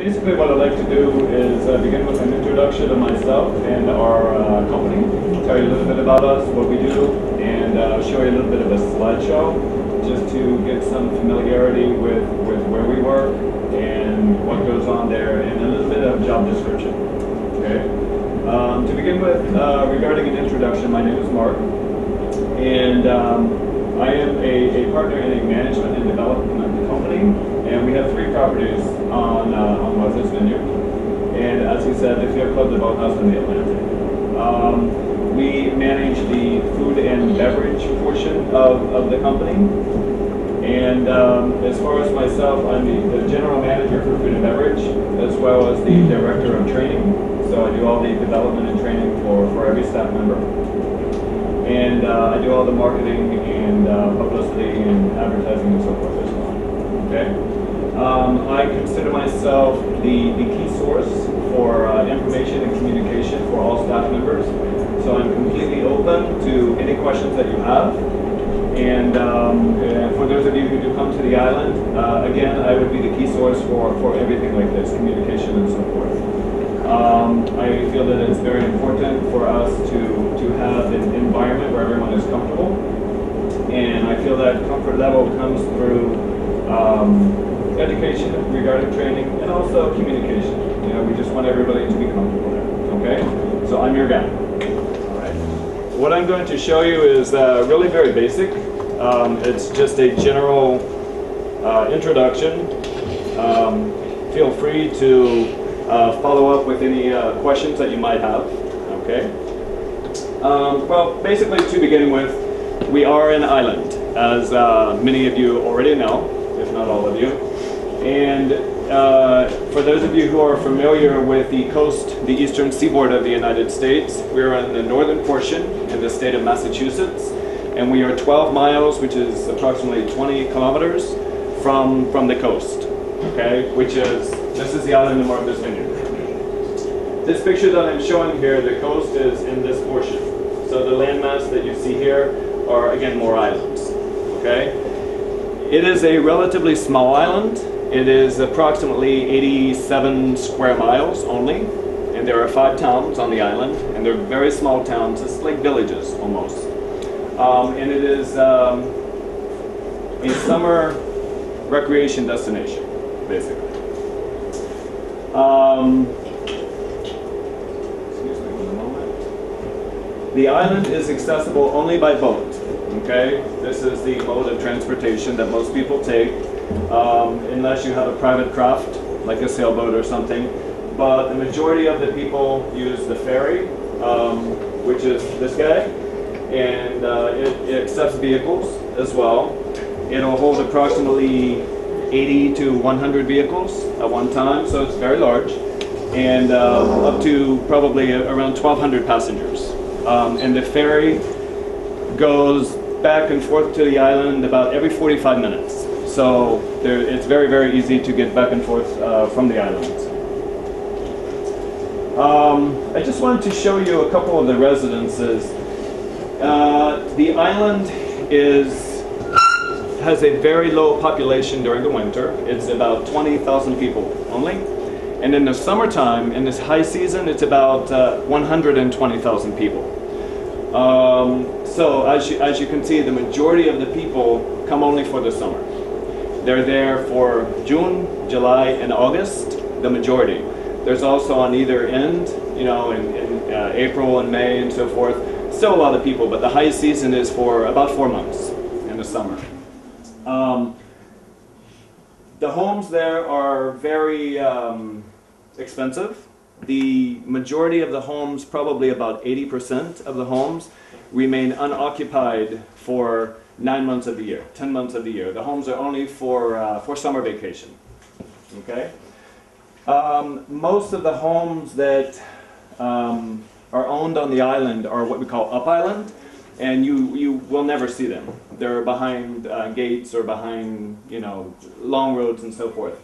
Basically what I'd like to do is begin with an introduction of myself and our company, tell you a little bit about us, what we do, and show you a little bit of a slideshow just to get some familiarity with where we work and what goes on there, and a little bit of job description. Okay. To begin with, regarding an introduction, my name is Mark, and I am a partner in a management and development company, and we have 3 properties on Martha's Vineyard, and as he said, the Fair Club, the Boathouse, and the Atlantic. We manage the food and beverage portion of the company, and as far as myself, I'm the general manager for food and beverage, as well as the director of training, so I do all the development and training for every staff member. And I do all the marketing and publicity and advertising and so forth as well. Okay. I consider myself the key source for information and communication for all staff members. So I'm completely open to any questions that you have. And for those of you who do come to the island, again, I would be the key source for everything like this, communication and so forth. I feel that it's very important for us to have an environment where everyone is comfortable, and I feel that comfort level comes through education regarding training and also communication. You know, we just want everybody to be comfortable there. Okay, so I'm your guy. All right. What I'm going to show you is really very basic. It's just a general introduction. Feel free to follow up with any questions that you might have. Okay. Well, basically, to begin with, we are an island, as many of you already know, if not all of you. And for those of you who are familiar with the coast, the eastern seaboard of the United States, we're in the northern portion in the state of Massachusetts, and we are 12 miles, which is approximately 20 kilometers from the coast. Okay, this is the island of Martha's Vineyard. This picture that I'm showing here, the coast is in this portion. So the landmass that you see here are, again, more islands. Okay? It is a relatively small island. It is approximately 87 square miles only. And there are 5 towns on the island. And they're very small towns. It's like villages, almost. And it is a summer recreation destination, basically. The island is accessible only by boat. Okay, this is the mode of transportation that most people take, unless you have a private craft like a sailboat or something. But the majority of the people use the ferry, which is this guy, and it accepts vehicles as well. It'll hold approximately 80 to 100 vehicles at one time, so it's very large, and up to probably around 1,200 passengers. And the ferry goes back and forth to the island about every 45 minutes. So it's very, very easy to get back and forth from the island. I just wanted to show you a couple of the residences. The island has a very low population during the winter. It's about 20,000 people only. And in the summertime, in this high season, it's about 120,000 people. So as you can see, the majority of the people come only for the summer. They're there for June, July, and August, the majority. There's also on either end, you know, in April and May and so forth, still a lot of people, but the high season is for about 4 months in the summer. The homes there are very expensive. The majority of the homes, probably about 80% of the homes, remain unoccupied for 9 months of the year, 10 months of the year. The homes are only for summer vacation. Okay? Most of the homes that are owned on the island are what we call up island, and you will never see them. They're behind gates or behind, you know, long roads and so forth.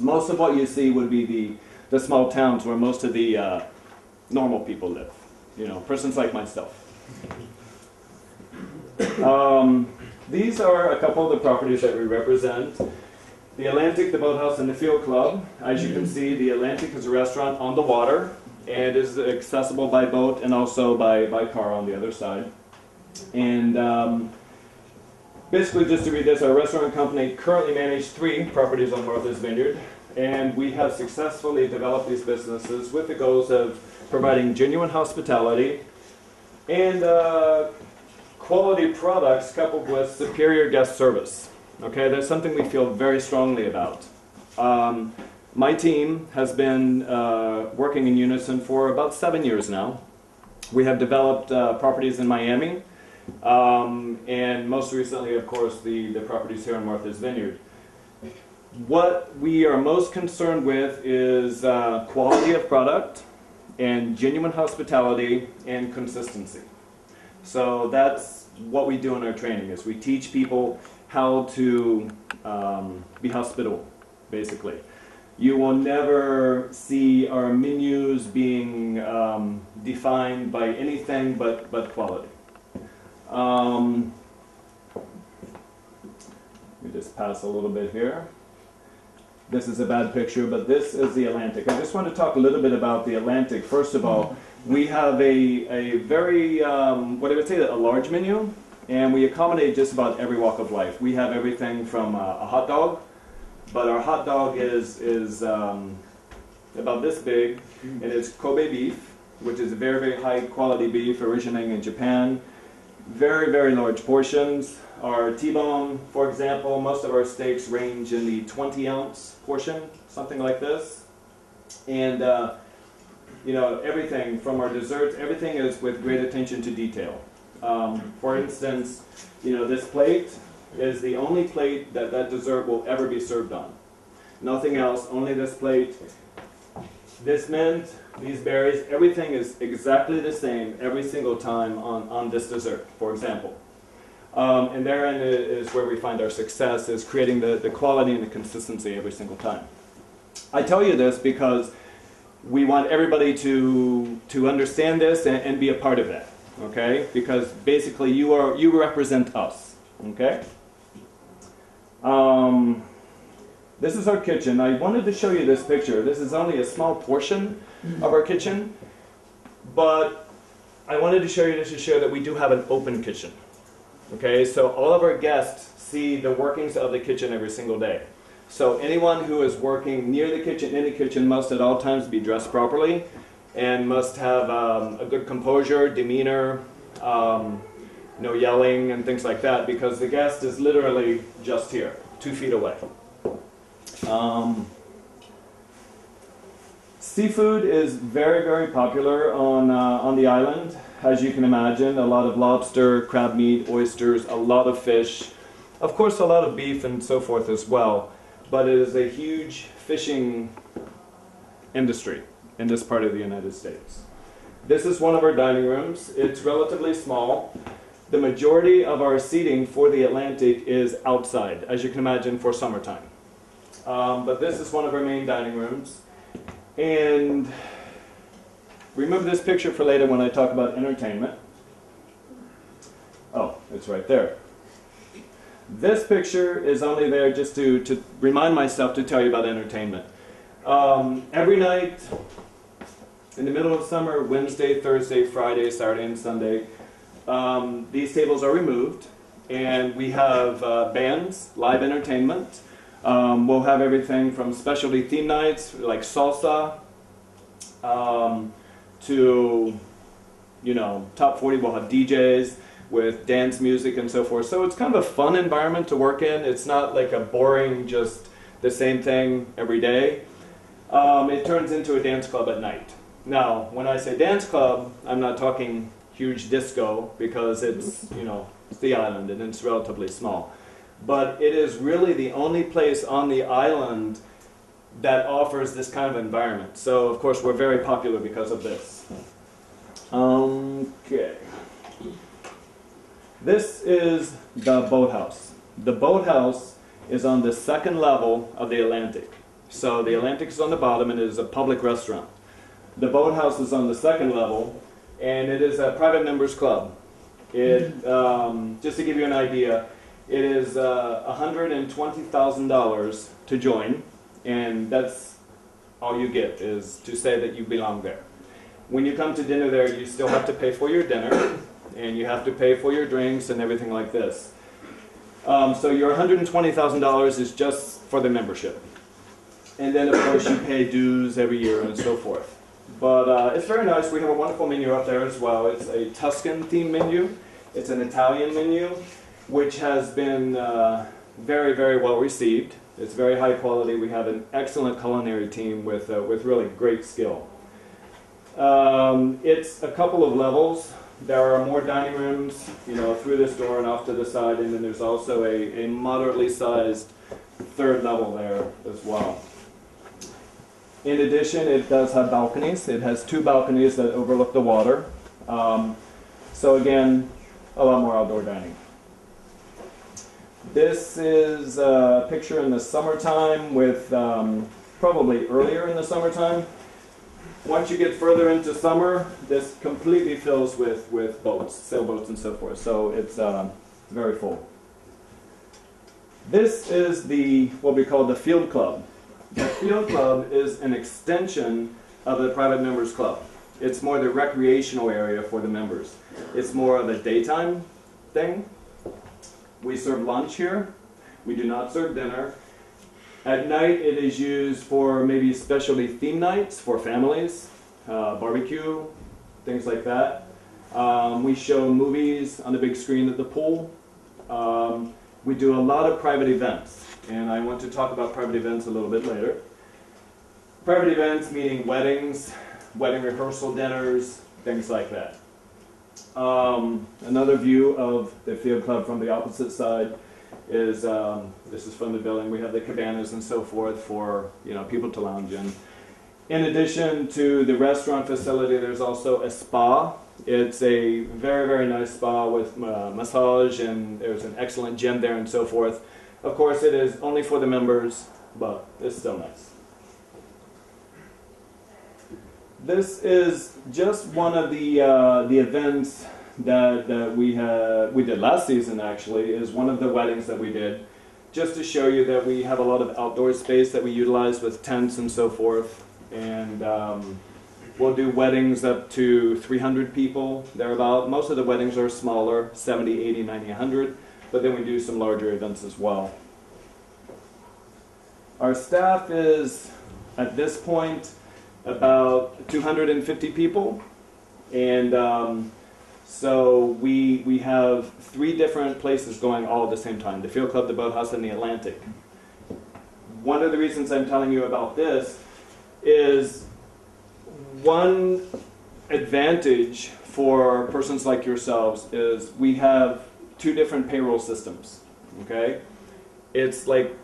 Most of what you see would be the small towns where most of the normal people live, you know, persons like myself. These are a couple of the properties that we represent. The Atlantic, the Boathouse, and the Field Club. As you can see, the Atlantic is a restaurant on the water and is accessible by boat and also by car on the other side. And basically, just to read this, our restaurant company currently manages 3 properties on Martha's Vineyard, and we have successfully developed these businesses with the goals of providing genuine hospitality and quality products coupled with superior guest service. Okay, that's something we feel very strongly about. My team has been working in unison for about 7 years now. We have developed properties in Miami, and most recently, of course, the properties here in Martha's Vineyard. What we are most concerned with is quality of product and genuine hospitality and consistency. So that's what we do in our training, is we teach people how to be hospitable, basically. You will never see our menus being defined by anything but quality. Let me just pass a little bit here. This is a bad picture, but this is the Atlantic. I just want to talk a little bit about the Atlantic. First of all, we have a very, what I would say, a large menu, and we accommodate just about every walk of life. We have everything from a hot dog, but our hot dog is about this big, and it's Kobe beef, which is a very, very high quality beef originating in Japan. Very, very large portions. Our T-bone, for example, most of our steaks range in the 20-ounce portion, something like this. And you know, everything from our desserts, everything is with great attention to detail. For instance, you know, this plate is the only plate that dessert will ever be served on. Nothing else, only this plate. This mint, these berries, everything is exactly the same every single time on this dessert, for example. And therein is where we find our success, is creating the quality and the consistency every single time. I tell you this because we want everybody to understand this and be a part of that, okay? Because basically you represent us, okay? This is our kitchen. I wanted to show you this picture. This is only a small portion of our kitchen, but I wanted to show you this to show that we do have an open kitchen. Okay, so all of our guests see the workings of the kitchen every single day. So anyone who is working near the kitchen, in the kitchen, must at all times be dressed properly and must have a good composure, demeanor, no yelling and things like that, because the guest is literally just here, 2 feet away. Seafood is very, very popular on the island. As you can imagine, a lot of lobster, crab meat, oysters, a lot of fish, of course a lot of beef and so forth as well, but it is a huge fishing industry in this part of the United States. This is one of our dining rooms. It's relatively small. The majority of our seating for the Atlantic is outside, as you can imagine, for summertime. But this is one of our main dining rooms. And remember this picture for later when I talk about entertainment. Oh, it's right there. This picture is only there just to remind myself to tell you about entertainment. Every night, in the middle of summer, Wednesday, Thursday, Friday, Saturday, and Sunday, these tables are removed, and we have bands, live entertainment. We'll have everything from specialty theme nights, like salsa, to, you know, top 40. We'll have DJs with dance music and so forth. So it's kind of a fun environment to work in. It's not like a boring, just the same thing every day. It turns into a dance club at night. Now, when I say dance club, I'm not talking huge disco, because it's, you know, it's the island and it's relatively small. But it is really the only place on the island that offers this kind of environment. So, of course, we're very popular because of this. Okay. This is the boathouse. The boathouse is on the 2nd level of the Atlantic. So the Atlantic is on the bottom, and it is a public restaurant. The boathouse is on the 2nd level, and it is a private members club. It, just to give you an idea, It is $120,000 to join, and that's all you get, is to say that you belong there. When you come to dinner there, you still have to pay for your dinner, and you have to pay for your drinks and everything like this. So your $120,000 is just for the membership. And then, of course, you pay dues every year and so forth. But it's very nice. We have a wonderful menu up there as well. It's a Tuscan-themed menu. It's an Italian menu, which has been very, very well received. It's very high quality. We have an excellent culinary team with really great skill. It's a couple of levels. There are more dining rooms, through this door and off to the side, and then there's also a moderately sized third level there as well. In addition, it does have balconies. It has 2 balconies that overlook the water. So again, a lot more outdoor dining. This is a picture in the summertime with probably earlier in the summertime. Once you get further into summer, this completely fills with boats, sailboats and so forth. So it's very full. This is what we call the Field Club. The Field Club is an extension of the private members club. It's more the recreational area for the members. It's more of a daytime thing. We serve lunch here. We do not serve dinner. At night it is used for maybe specialty theme nights for families, barbecue, things like that. We show movies on the big screen at the pool. We do a lot of private events, and I want to talk about private events a little bit later. Private events meaning weddings, wedding rehearsal dinners, things like that. Another view of the Field Club from the opposite side is, this is from the building. We have the cabanas and so forth for people to lounge in. In addition to the restaurant facility, there's also a spa. It's a very, very nice spa with massage, and there's an excellent gym there and so forth. Of course, it is only for the members, but it's still nice. This is just one of the events that we did last season. Actually, is one of the weddings that we did, just to show you that we have a lot of outdoor space that we utilize with tents and so forth. And we'll do weddings up to 300 people, thereabout. Most of the weddings are smaller, 70, 80, 90, 100, but then we do some larger events as well. Our staff is, at this point, about 250 people, and so we have 3 different places going all at the same time: the Field Club, the Boathouse, and the Atlantic. One of the reasons I'm telling you about this is one advantage for persons like yourselves is we have 2 different payroll systems. Okay, it's like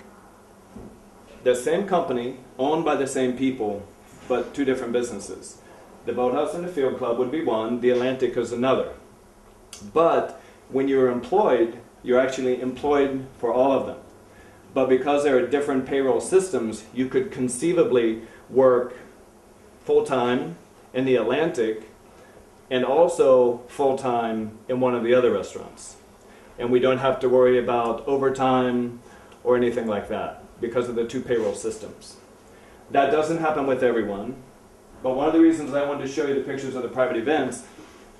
the same company owned by the same people, but 2 different businesses. The Boathouse and the Field Club would be one, the Atlantic is another. But when you're employed, you're actually employed for all of them. But because there are different payroll systems, you could conceivably work full-time in the Atlantic and also full-time in one of the other restaurants. And we don't have to worry about overtime or anything like that because of the 2 payroll systems. That doesn't happen with everyone, but one of the reasons I wanted to show you the pictures of the private events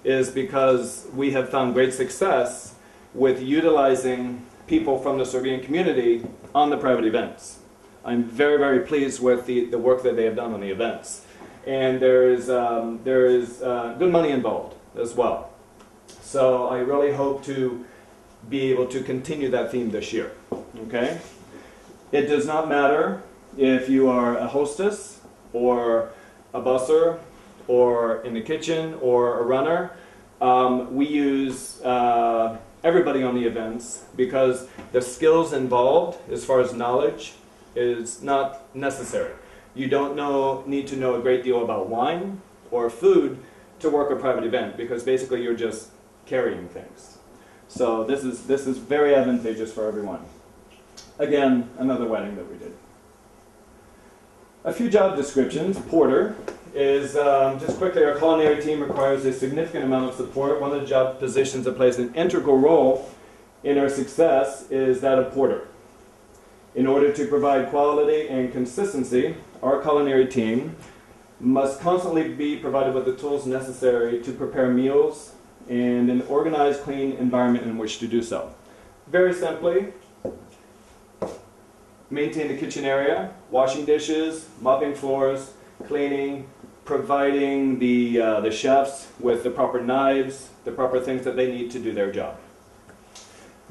is because we have found great success with utilizing people from the Serbian community on the private events. I'm very, very pleased with the work that they have done on the events. And there is good money involved as well. So I really hope to be able to continue that theme this year. Okay? It does not matter if you are a hostess or a busser or in the kitchen or a runner. We use everybody on the events because the skills involved as far as knowledge is not necessary. You don't need to know a great deal about wine or food to work a private event because basically you're just carrying things. So this is very advantageous for everyone. Again, another wedding that we did. A few job descriptions. Porter is, just quickly, our culinary team requires a significant amount of support. One of the job positions that plays an integral role in our success is that of porter. In order to provide quality and consistency, our culinary team must constantly be provided with the tools necessary to prepare meals in an organized, clean environment in which to do so. Very simply, maintain the kitchen area, washing dishes, mopping floors, cleaning, providing the chefs with the proper knives, the proper things that they need to do their job.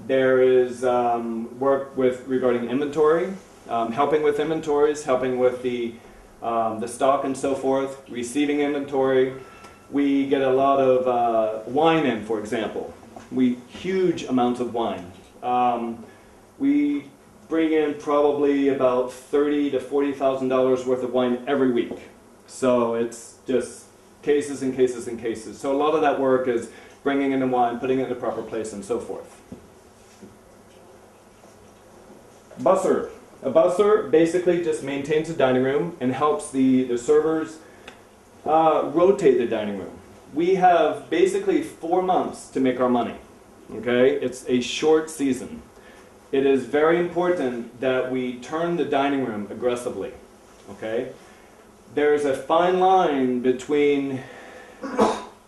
There is work regarding inventory, helping with inventories, helping with the stock and so forth, receiving inventory. We get a lot of wine in, for example. Huge amounts of wine. We bring in probably about $30,000 to $40,000 worth of wine every week. So it's just cases and cases and cases. So a lot of that work is bringing in the wine, putting it in the proper place, and so forth. Busser. A busser basically just maintains the dining room and helps the servers rotate the dining room. We have basically 4 months to make our money. Okay? It's a short season. It is very important that we turn the dining room aggressively. Okay? There's a fine line between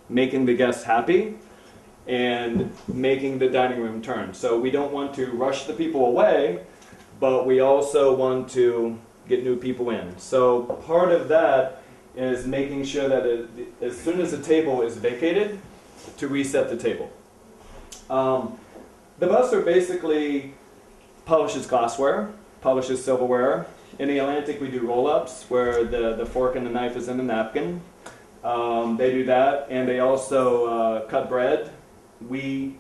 making the guests happy and making the dining room turn. So we don't want to rush the people away, but we also want to get new people in. So part of that is making sure that as soon as the table is vacated, to reset the table. The busser basically polishes glassware, polishes silverware. In the Atlantic, we do roll-ups where the fork and the knife is in the napkin. They do that, and they also cut bread. We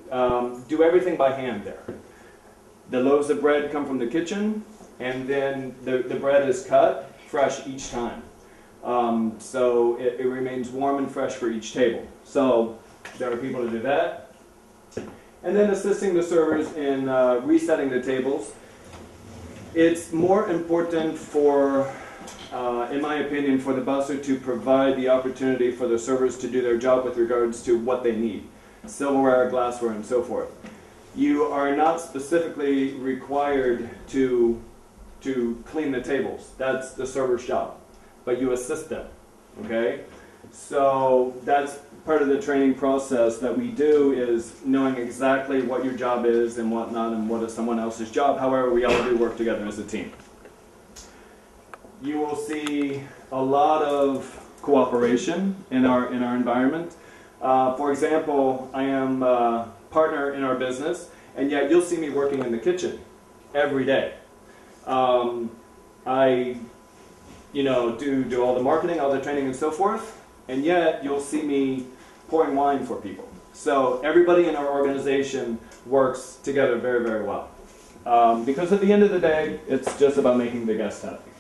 do everything by hand there. The loaves of bread come from the kitchen, and then the bread is cut fresh each time. So it remains warm and fresh for each table. So there are people to do that. And then assisting the servers in resetting the tables. It's more important for, in my opinion, for the busser to provide the opportunity for the servers to do their job with regards to what they need. Silverware, glassware, and so forth. You are not specifically required to clean the tables. That's the server's job. But you assist them. Okay? So that's part of the training process that we do, is knowing exactly what your job is and whatnot, and what is someone else's job. However, we all do work together as a team. You will see a lot of cooperation in our environment. For example, I am a partner in our business, and yet you'll see me working in the kitchen every day. I do all the marketing, all the training, and so forth. And yet, you'll see me pouring wine for people. So everybody in our organization works together very, very well. Because at the end of the day, it's just about making the guests happy.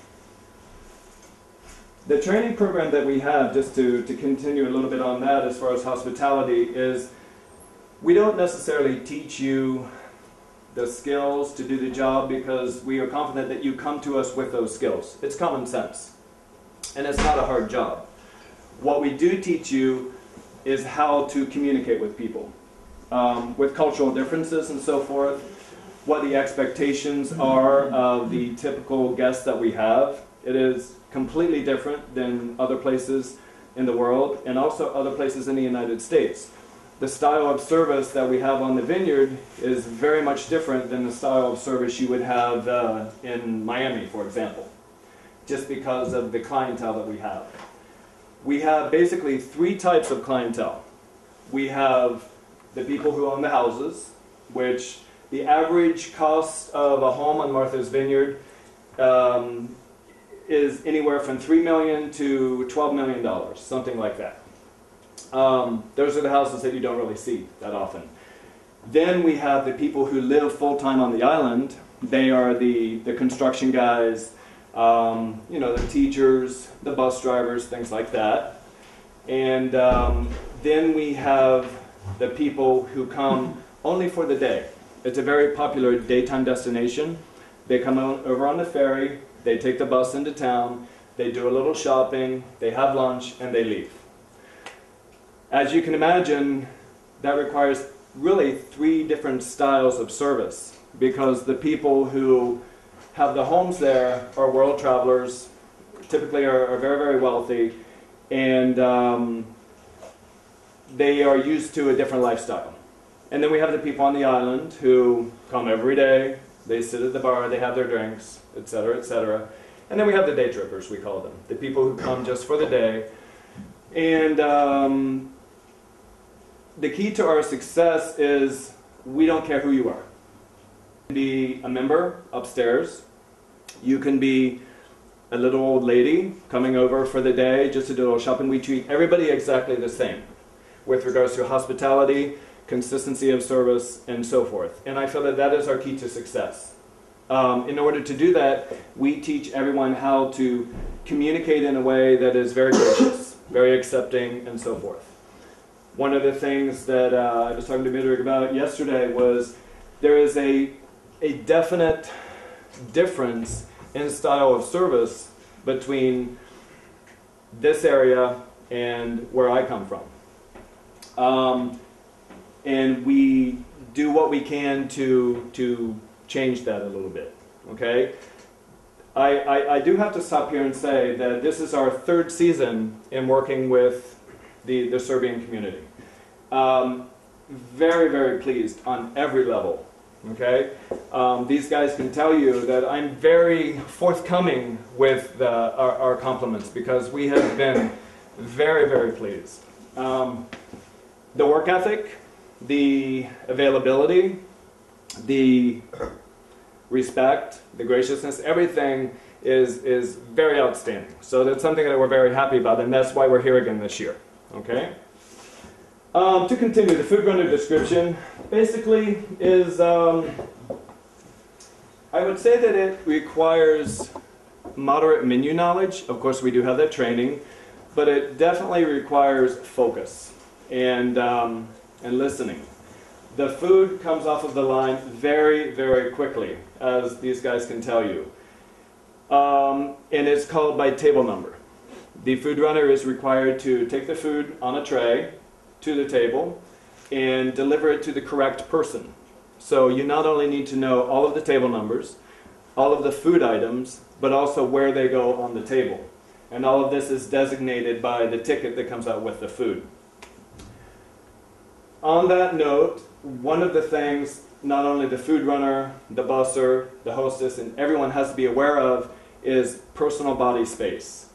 The training program that we have, just to continue a little bit on that as far as hospitality, is we don't necessarily teach you the skills to do the job, because we are confident that you come to us with those skills. It's common sense. And it's not a hard job. What we do teach you is how to communicate with people, with cultural differences and so forth, what the expectations are of the typical guests that we have. It is completely different than other places in the world, and also other places in the United States. The style of service that we have on the vineyard is very much different than the style of service you would have in Miami, for example, just because of the clientele that we have. We have basically 3 types of clientele. We have the people who own the houses, which the average cost of a home on Martha's Vineyard is anywhere from $3 million to $12 million, something like that. Those are the houses that you don't really see that often. Then we have the people who live full-time on the island. They are the construction guys, the teachers, the bus drivers, things like that. And then we have the people who come only for the day. It's a very popular daytime destination. They come over on the ferry, they take the bus into town, they do a little shopping, they have lunch, and they leave. As you can imagine, that requires really three different styles of service, because the people who have the homes there are world travelers, typically are very, very wealthy, and they are used to a different lifestyle. And then we have the people on the island who come every day, they sit at the bar, they have their drinks, etc., etc. And then we have the day trippers, we call them, the people who come just for the day. And the key to our success is we don't care who you are. You can be a member upstairs. You can be a little old lady coming over for the day just to do a little shopping. We treat everybody exactly the same with regards to hospitality, consistency of service, and so forth. And I feel that that is our key to success. In order to do that, we teach everyone how to communicate in a way that is very gracious, very accepting, and so forth. One of the things that I was talking to Midrick about yesterday was there is a definite difference in style of service between this area and where I come from. And we do what we can to change that a little bit, okay? I do have to stop here and say that this is our third season in working with the Serbian community. Very, very pleased on every level, okay? These guys can tell you that I'm very forthcoming with our compliments, because we have been very, very pleased. The work ethic, the availability, the respect, the graciousness, everything is very outstanding. So that's something that we're very happy about, and that's why we're here again this year. Okay? To continue, the food runner description basically is, I would say that it requires moderate menu knowledge. Of course, we do have that training, but it definitely requires focus and listening. The food comes off of the line very, very quickly, as these guys can tell you. And it's called by table number. The food runner is required to take the food on a tray to the table and deliver it to the correct person. So you not only need to know all of the table numbers, all of the food items, but also where they go on the table. And all of this is designated by the ticket that comes out with the food. On that note, one of the things not only the food runner, the busser, the hostess, and everyone has to be aware of is personal body space.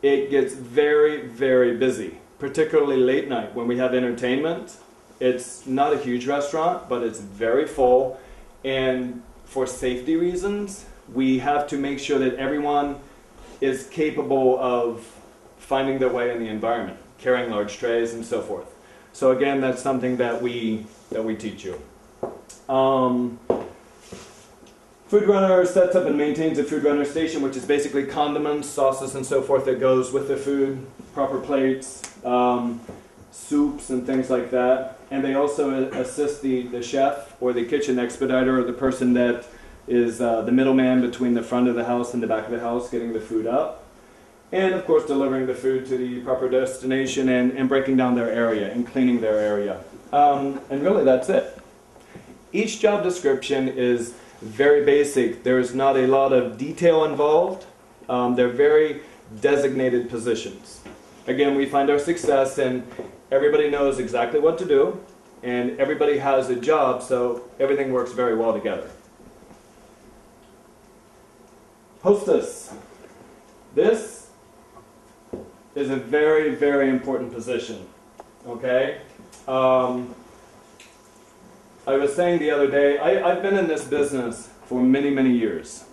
It gets very, very busy, particularly late night when we have entertainment. It's not a huge restaurant, but it's very full, and for safety reasons, we have to make sure that everyone is capable of finding their way in the environment, carrying large trays and so forth. So again, that's something that we teach you. Food runner sets up and maintains a food runner station, which is basically condiments, sauces, and so forth that goes with the food, proper plates, soups, and things like that. And they also assist the chef or the kitchen expediter, or the person that is the middleman between the front of the house and the back of the house, getting the food up. And of course delivering the food to the proper destination and breaking down their area and cleaning their area. And really that's it. Each job description is very basic. There's not a lot of detail involved. They're very designated positions. Again, we find our success in everybody knows exactly what to do, and everybody has a job, so everything works very well together. Hostess. This is a very, very important position. Okay? I was saying the other day, I've been in this business for many, many years.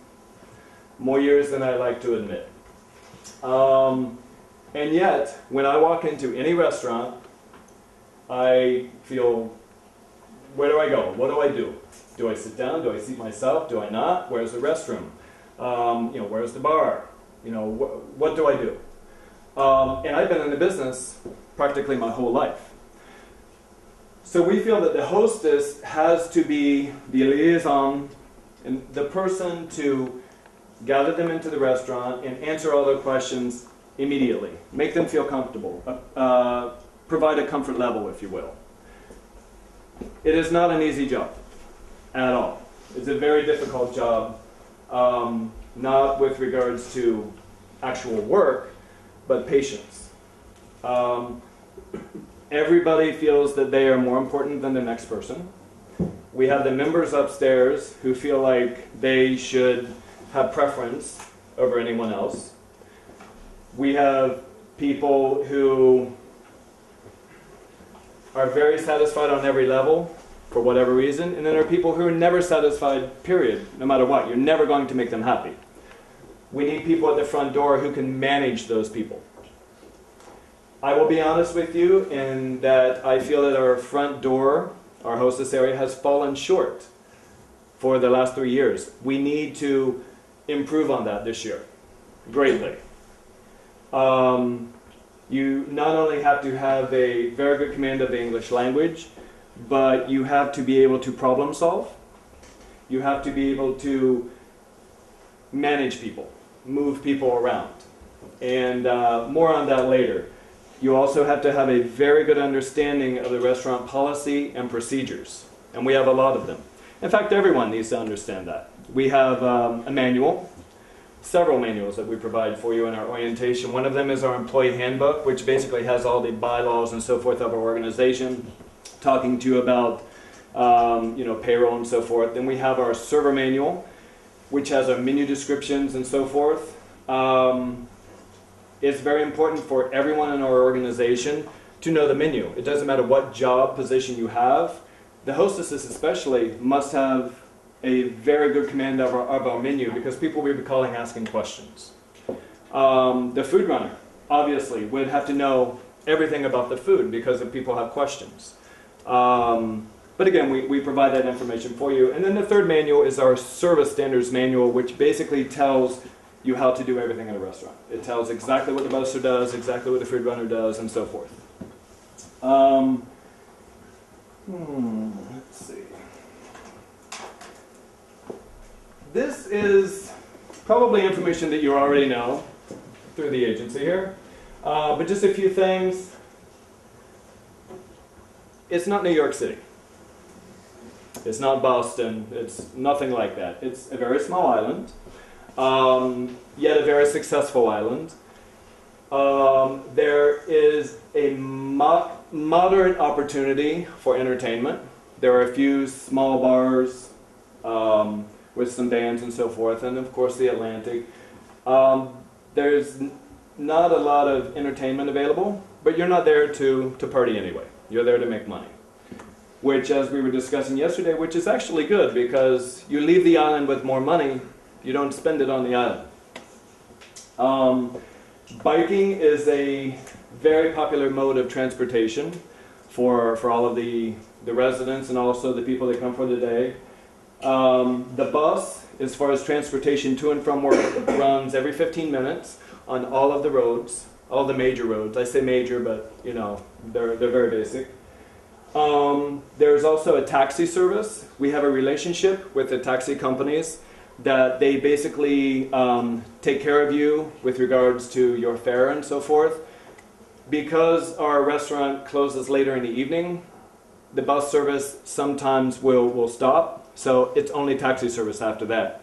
More years than I like to admit. And yet, when I walk into any restaurant, I feel, where do I go? What do I do? Do I sit down? Do I seat myself? Do I not? Where's the restroom? Where's the bar? What do I do? And I've been in the business practically my whole life. So we feel that the hostess has to be the liaison and the person to gather them into the restaurant and answer all their questions immediately. Make them feel comfortable. Provide a comfort level, if you will. It is not an easy job at all. It's a very difficult job, not with regards to actual work, but patience. Everybody feels that they are more important than the next person. We have the members upstairs who feel like they should have preference over anyone else. We have people who are very satisfied on every level for whatever reason, and then there are people who are never satisfied, period, no matter what. You're never going to make them happy. We need people at the front door who can manage those people. I will be honest with you in that I feel that our front door, our hostess area, has fallen short for the last 3 years. We need to improve on that this year, greatly. You not only have to have a very good command of the English language, but you have to be able to problem solve. You have to be able to manage people, move people around. And more on that later. You also have to have a very good understanding of the restaurant policy and procedures. And we have a lot of them. In fact, everyone needs to understand that. We have a manual, several manuals that we provide for you in our orientation. One of them is our employee handbook, which basically has all the bylaws and so forth of our organization, talking to you about payroll and so forth. Then we have our server manual, which has our menu descriptions and so forth. It's very important for everyone in our organization to know the menu. It doesn't matter what job position you have. The hostesses especially must have a very good command of our menu, because people will be calling asking questions. The food runner, obviously, would have to know everything about the food because if people have questions. But again, we provide that information for you. And then the third manual is our service standards manual, which basically tells you how to do everything in a restaurant. It tells exactly what the busser does, exactly what the food runner does, and so forth. Let's see. This is probably information that you already know through the agency here. But just a few things. It's not New York City. It's not Boston. It's nothing like that. It's a very small island. Yet a very successful island. There is a moderate opportunity for entertainment. There are a few small bars with some bands and so forth, and of course the Atlantic. There's not a lot of entertainment available, but you're not there to party anyway. You're there to make money. Which, as we were discussing yesterday, which is actually good, because you leave the island with more money. You don't spend it on the island. Biking is a very popular mode of transportation for all of the residents and also the people that come for the day. The bus, as far as transportation to and from work, runs every 15 minutes on all of the roads, all the major roads. I say major, but you know, they're very basic. There's also a taxi service. We have a relationship with the taxi companies that they basically take care of you with regards to your fare and so forth. Because our restaurant closes later in the evening, the bus service sometimes will stop, so it's only taxi service after that.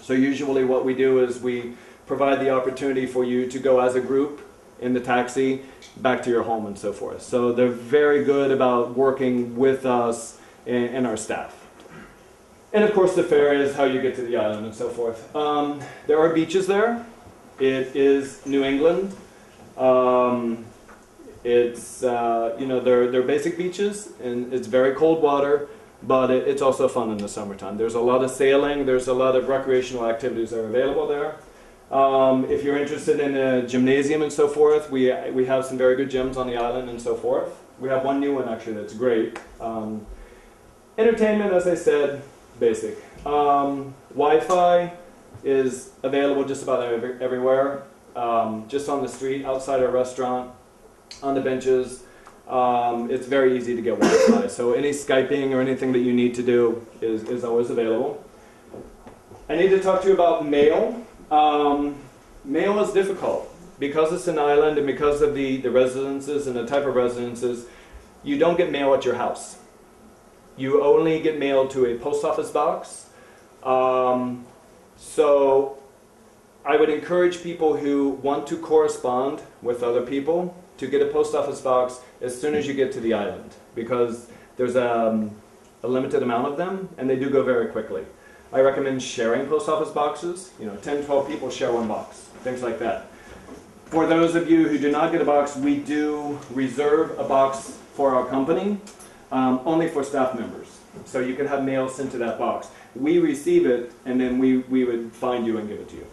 So usually what we do is we provide the opportunity for you to go as a group in the taxi back to your home and so forth. So they're very good about working with us and our staff. And of course the fare is how you get to the island and so forth. There are beaches there. It is New England. It's they're basic beaches, and it's very cold water, but it's also fun in the summertime. There's a lot of sailing. There's a lot of recreational activities that are available there. If you're interested in a gymnasium and so forth, we have some very good gyms on the island and so forth. We have one new one actually that's great. Entertainment, as I said, basic. Wi-Fi is available just about everywhere. Just on the street, outside our restaurant, on the benches. It's very easy to get Wi-Fi. So any Skyping or anything that you need to do is always available. I need to talk to you about mail. Mail is difficult. Because it's an island and because of the residences and the type of residences, you don't get mail at your house. You only get mailed to a post office box. So I would encourage people who want to correspond with other people to get a post office box as soon as you get to the island, because there's a limited amount of them and they do go very quickly. I recommend sharing post office boxes. 10, 12 people share one box, things like that. For those of you who do not get a box, we do reserve a box for our company, only for staff members. So you can have mail sent to that box. We receive it, and then we would find you and give it to you.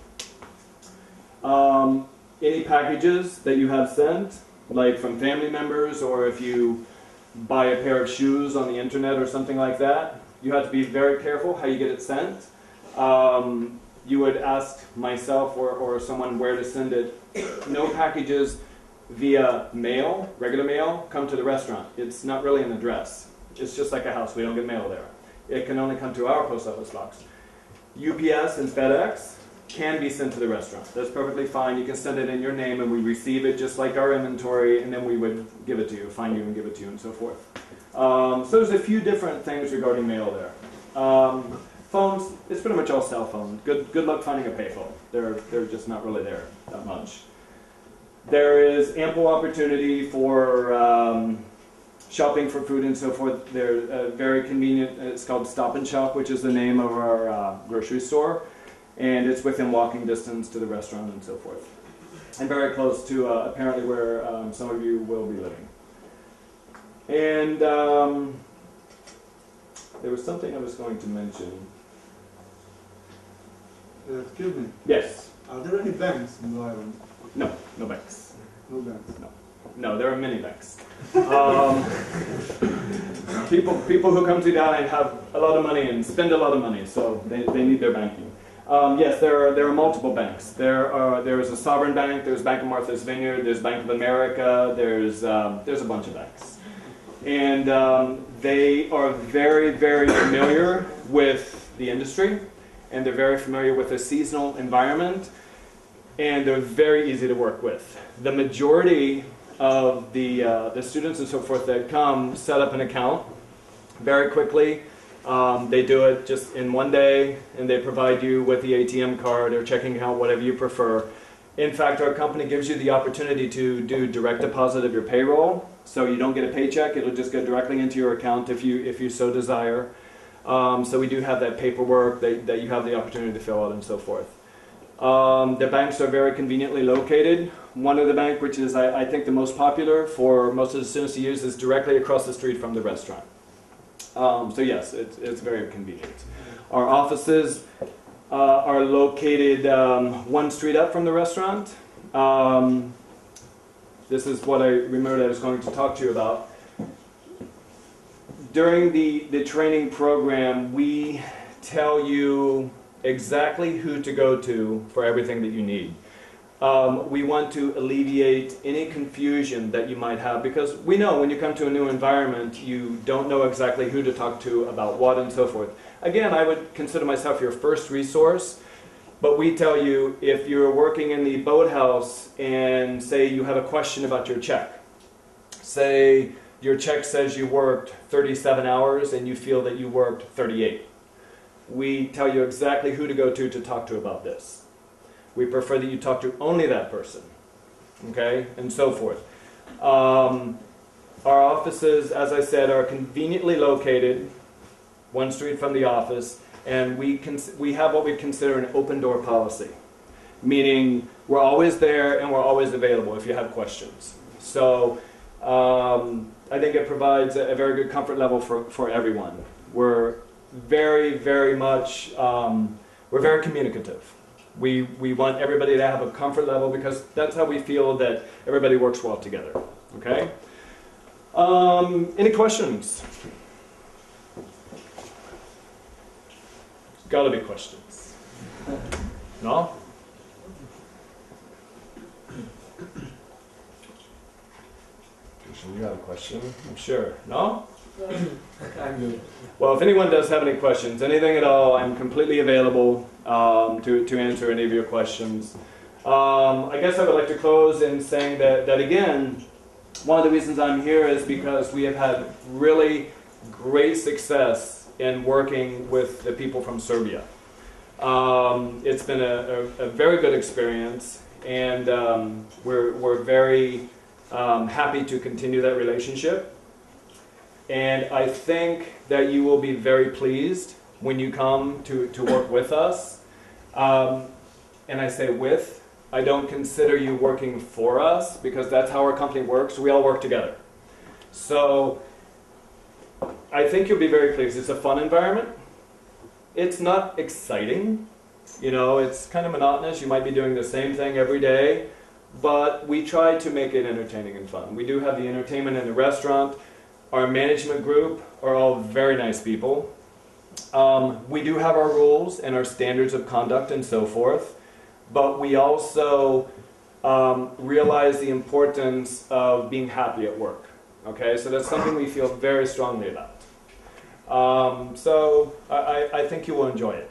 Any packages that you have sent, like from family members, or if you buy a pair of shoes on the internet or something like that, you have to be very careful how you get it sent. You would ask myself or someone where to send it. No packages via mail, regular mail, come to the restaurant. It's not really an address. It's just like a house. We don't get mail there. It can only come to our post office box. UPS and FedEx can be sent to the restaurant. That's perfectly fine. You can send it in your name and we receive it just like our inventory, and then we would give it to you, find you and give it to you, and so forth. So there's a few different things regarding mail there. Phones, it's pretty much all cell phone. Good luck finding a payphone. They're just not really there that much. There is ample opportunity for shopping for food and so forth. They're very convenient. It's called Stop and Shop, which is the name of our grocery store. And it's within walking distance to the restaurant and so forth. And very close to apparently where some of you will be living. And there was something I was going to mention. Excuse me. Yes. Are there any banks in the island? No, no banks. No banks. No, there are many banks. People who come to the island have a lot of money and spend a lot of money, so they need their banking. Yes, there are multiple banks. There is a sovereign bank. There's Bank of Martha's Vineyard. There's Bank of America. There's a bunch of banks, and they are very, very familiar with the industry, and they're very familiar with the seasonal environment, and they're very easy to work with. The majority of the students and so forth that come set up an account very quickly. They do it just in one day, and they provide you with the ATM card or checking account, whatever you prefer. In fact, our company gives you the opportunity to do direct deposit of your payroll, so you don't get a paycheck. It'll just go directly into your account if you so desire. So we do have that paperwork that you have the opportunity to fill out and so forth. The banks are very conveniently located. One of the bank, which is I think the most popular for most of the students to use, is directly across the street from the restaurant. So yes, it's very convenient. Our offices are located one street up from the restaurant. This is what I remembered I was going to talk to you about. During the training program, we tell you exactly who to go to for everything that you need. We want to alleviate any confusion that you might have, because we know when you come to a new environment, you don't know exactly who to talk to about what and so forth. Again, I would consider myself your first resource, but we tell you if you're working in the boathouse and say you have a question about your check, say your check says you worked 37 hours and you feel that you worked 38. We tell you exactly who to go to talk to about this. We prefer that you talk to only that person, okay, and so forth. Our offices, as I said, are conveniently located one street from the office, and we have what we consider an open door policy, meaning we're always there and we're always available if you have questions. So I think it provides a very good comfort level for everyone. We're very, very much, we're very communicative. We want everybody to have a comfort level because that's how we feel that everybody works well together. Okay? Any questions? Gotta be questions. No? You got a question? I'm sure. No? I'm good. Well, if anyone does have any questions, anything at all, I'm completely available to answer any of your questions. I guess I would like to close in saying that again, one of the reasons I'm here is because we have had really great success in working with the people from Serbia. It's been a very good experience, and we're very happy to continue that relationship. And I think that you will be very pleased when you come to work with us. And I say with, I don't consider you working for us, because that's how our company works. We all work together. So I think you'll be very pleased. It's a fun environment. It's not exciting. You know, it's kind of monotonous. You might be doing the same thing every day. But we try to make it entertaining and fun. We do have the entertainment in the restaurant. Our management group are all very nice people. We do have our rules and our standards of conduct and so forth. But we also realize the importance of being happy at work. Okay, so that's something we feel very strongly about. So I think you will enjoy it.